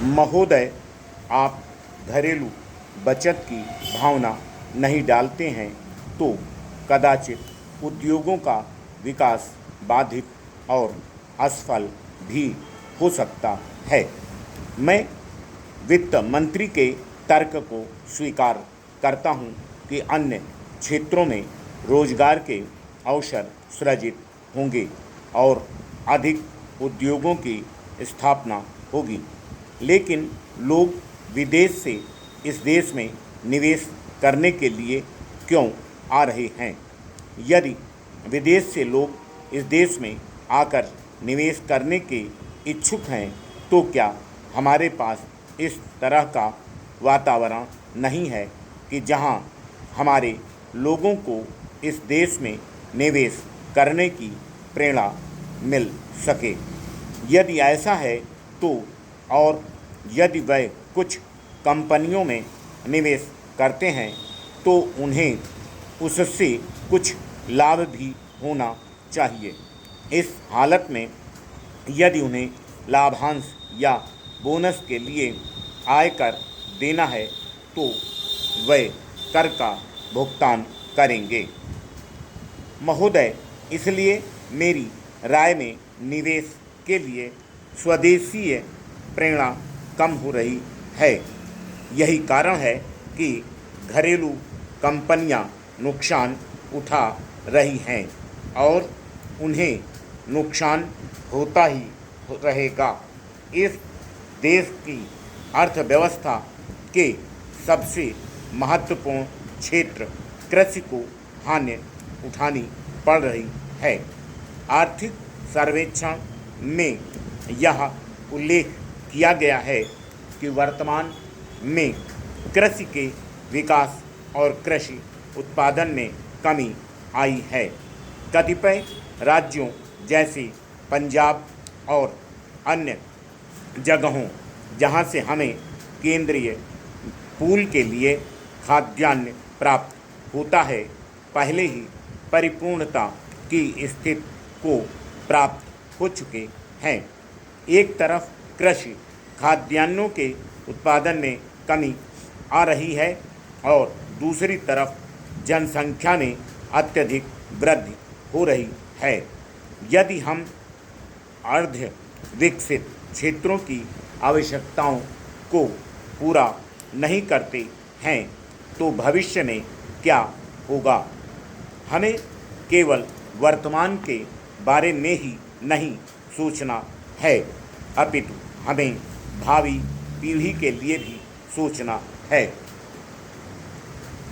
महोदय, आप घरेलू बचत की भावना नहीं डालते हैं तो कदाचित उद्योगों का विकास बाधित और असफल भी हो सकता है। मैं वित्त मंत्री के तर्क को स्वीकार करता हूं कि अन्य क्षेत्रों में रोजगार के अवसर सृजित होंगे और अधिक उद्योगों की स्थापना होगी, लेकिन लोग विदेश से इस देश में निवेश करने के लिए क्यों आ रहे हैं? यदि विदेश से लोग इस देश में आकर निवेश करने के इच्छुक हैं, तो क्या हमारे पास इस तरह का वातावरण नहीं है कि जहां हमारे लोगों को इस देश में निवेश करने की प्रेरणा मिल सके? यदि ऐसा है तो, और यदि वह कुछ कंपनियों में निवेश करते हैं तो उन्हें उससे कुछ लाभ भी होना चाहिए। इस हालत में यदि उन्हें लाभांश या बोनस के लिए आयकर देना है तो वे कर का भुगतान करेंगे। महोदय, इसलिए मेरी राय में निवेश के लिए स्वदेशीय प्रेरणा कम हो रही है। यही कारण है कि घरेलू कंपनियां नुकसान उठा रही हैं और उन्हें नुकसान होता ही रहेगा। इस देश की अर्थव्यवस्था के सबसे महत्वपूर्ण क्षेत्र कृषि को हानि उठानी पड़ रही है। आर्थिक सर्वेक्षण में यह उल्लेख किया गया है कि वर्तमान में कृषि के विकास और कृषि उत्पादन में कमी आई है। कतिपय राज्यों जैसे पंजाब और अन्य जगहों जहां से हमें केंद्रीय पूल के लिए खाद्यान्न प्राप्त होता है, पहले ही परिपूर्णता की स्थिति को प्राप्त हो चुके हैं। एक तरफ कृषि खाद्यान्नों के उत्पादन में कमी आ रही है और दूसरी तरफ जनसंख्या में अत्यधिक वृद्धि हो रही है। यदि हम अर्ध विकसित क्षेत्रों की आवश्यकताओं को पूरा नहीं करते हैं तो भविष्य में क्या होगा? हमें केवल वर्तमान के बारे में ही नहीं सोचना है, अपितु हमें भावी पीढ़ी के लिए भी सोचना है।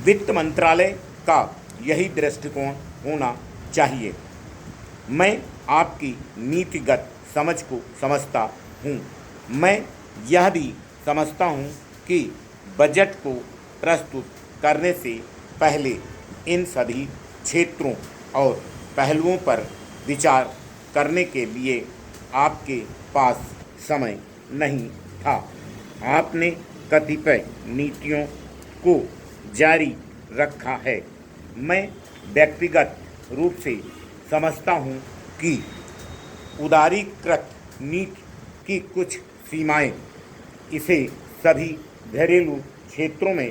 वित्त मंत्रालय का यही दृष्टिकोण होना चाहिए। मैं आपकी नीतिगत समझ को समझता हूँ। मैं यह भी समझता हूँ कि बजट को प्रस्तुत करने से पहले इन सभी क्षेत्रों और पहलुओं पर विचार करने के लिए आपके पास समय नहीं था। आपने कतिपय नीतियों को जारी रखा है। मैं व्यक्तिगत रूप से समझता हूँ कि उदारीकृत नीति की कुछ सीमाएं इसे सभी घरेलू क्षेत्रों में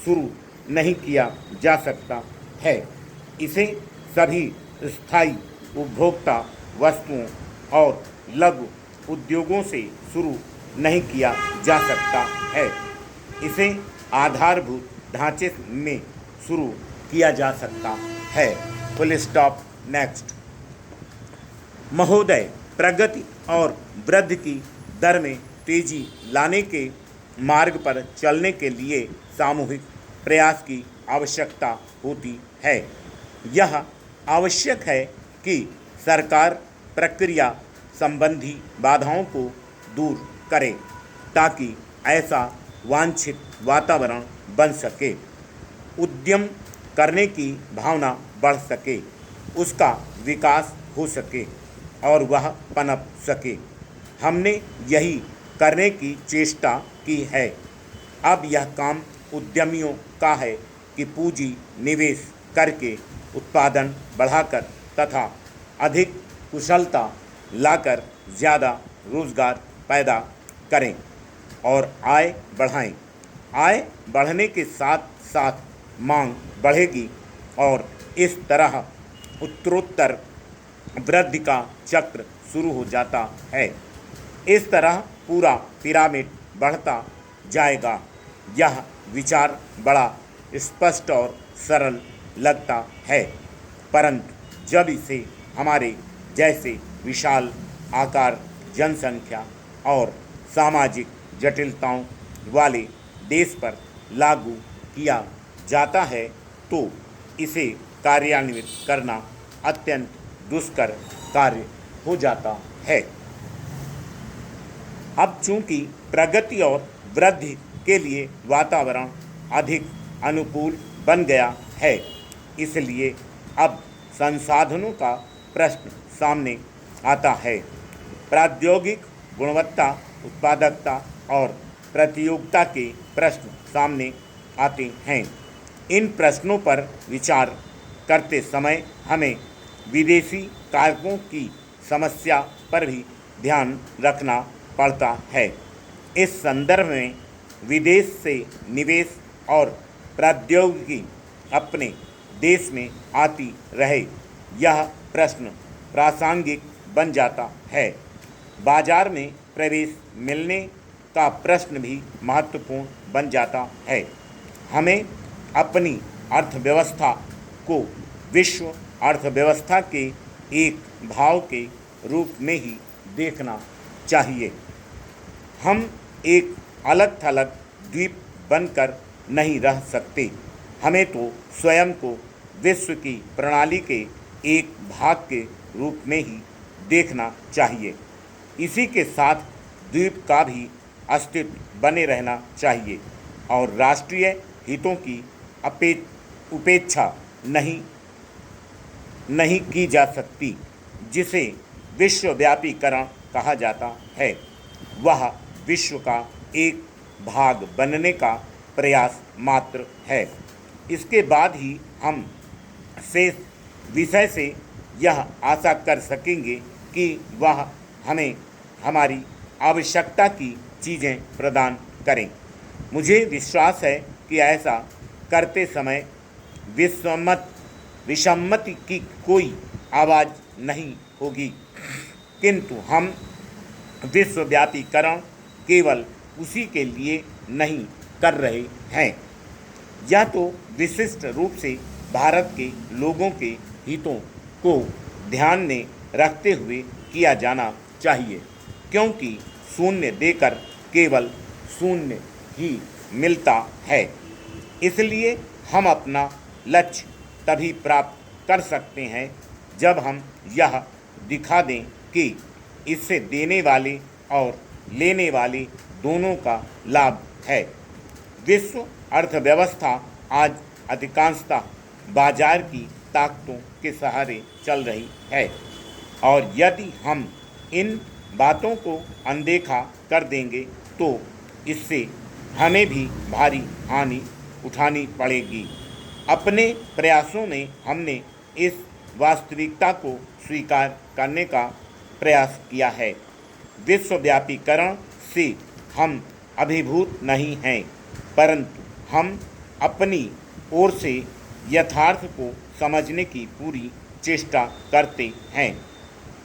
शुरू नहीं किया जा सकता है। इसे सभी स्थायी उपभोक्ता वस्तुओं और लघु उद्योगों से शुरू नहीं किया जा सकता है। इसे आधारभूत ढांचे में शुरू किया जा सकता है। Full stop. नेक्स्ट। महोदय, प्रगति और वृद्धि की दर में तेजी लाने के मार्ग पर चलने के लिए सामूहिक प्रयास की आवश्यकता होती है। यह आवश्यक है कि सरकार प्रक्रिया संबंधी बाधाओं को दूर करे ताकि ऐसा वांछित वातावरण बन सके, उद्यम करने की भावना बढ़ सके, उसका विकास हो सके और वह पनप सके। हमने यही करने की चेष्टा की है। अब यह काम उद्यमियों का है कि पूंजी निवेश करके उत्पादन बढ़ाकर तथा अधिक कुशलता लाकर ज़्यादा रोजगार पैदा करें। और आय बढ़ाएं। आय बढ़ने के साथ साथ मांग बढ़ेगी और इस तरह उत्तरोत्तर वृद्धि का चक्र शुरू हो जाता है। इस तरह पूरा पिरामिड बढ़ता जाएगा। यह विचार बड़ा स्पष्ट और सरल लगता है, परंतु जब इसे हमारे जैसे विशाल आकार, जनसंख्या और सामाजिक जटिलताओं वाले देश पर लागू किया जाता है तो इसे कार्यान्वित करना अत्यंत दुष्कर कार्य हो जाता है। अब चूंकि प्रगति और वृद्धि के लिए वातावरण अधिक अनुकूल बन गया है, इसलिए अब संसाधनों का प्रश्न सामने आता है। प्रौद्योगिक गुणवत्ता, उत्पादकता और प्रतियोगिता के प्रश्न सामने आते हैं। इन प्रश्नों पर विचार करते समय हमें विदेशी कारकों की समस्या पर भी ध्यान रखना पड़ता है। इस संदर्भ में विदेश से निवेश और प्रौद्योगिकी अपने देश में आती रहे, यह प्रश्न प्रासंगिक बन जाता है। बाजार में प्रवेश मिलने का प्रश्न भी महत्वपूर्ण बन जाता है। हमें अपनी अर्थव्यवस्था को विश्व अर्थव्यवस्था के एक भाग के रूप में ही देखना चाहिए। हम एक अलग थलग द्वीप बनकर नहीं रह सकते। हमें तो स्वयं को विश्व की प्रणाली के एक भाग के रूप में ही देखना चाहिए। इसी के साथ द्वीप का भी अस्तित्व बने रहना चाहिए और राष्ट्रीय हितों की उपेक्षा नहीं की जा सकती। जिसे विश्वव्यापीकरण कहा जाता है, वह विश्व का एक भाग बनने का प्रयास मात्र है। इसके बाद ही हम शेष विषय से यह आशा कर सकेंगे कि वह हमें हमारी आवश्यकता की चीज़ें प्रदान करें। मुझे विश्वास है कि ऐसा करते समय विसम्मति की कोई आवाज़ नहीं होगी, किंतु हम विश्वव्यापीकरण केवल उसी के लिए नहीं कर रहे हैं। यह तो विशिष्ट रूप से भारत के लोगों के हितों को ध्यान में रखते हुए किया जाना चाहिए, क्योंकि शून्य देकर केवल शून्य ही मिलता है। इसलिए हम अपना लक्ष्य तभी प्राप्त कर सकते हैं जब हम यह दिखा दें कि इससे देने वाले और लेने वाले दोनों का लाभ है। विश्व अर्थव्यवस्था आज अधिकांशतः बाजार की ताकतों के सहारे चल रही है और यदि हम इन बातों को अनदेखा कर देंगे तो इससे हमें भी भारी हानि उठानी पड़ेगी। अपने प्रयासों में हमने इस वास्तविकता को स्वीकार करने का प्रयास किया है। विश्वव्यापीकरण से हम अभिभूत नहीं हैं, परंतु हम अपनी ओर से यथार्थ को समझने की पूरी चेष्टा करते हैं।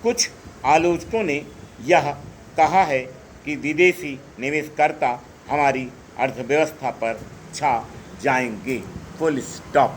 कुछ आलोचकों ने यह कहा है कि विदेशी निवेशकर्ता हमारी अर्थव्यवस्था पर छा जाएंगे। Full stop.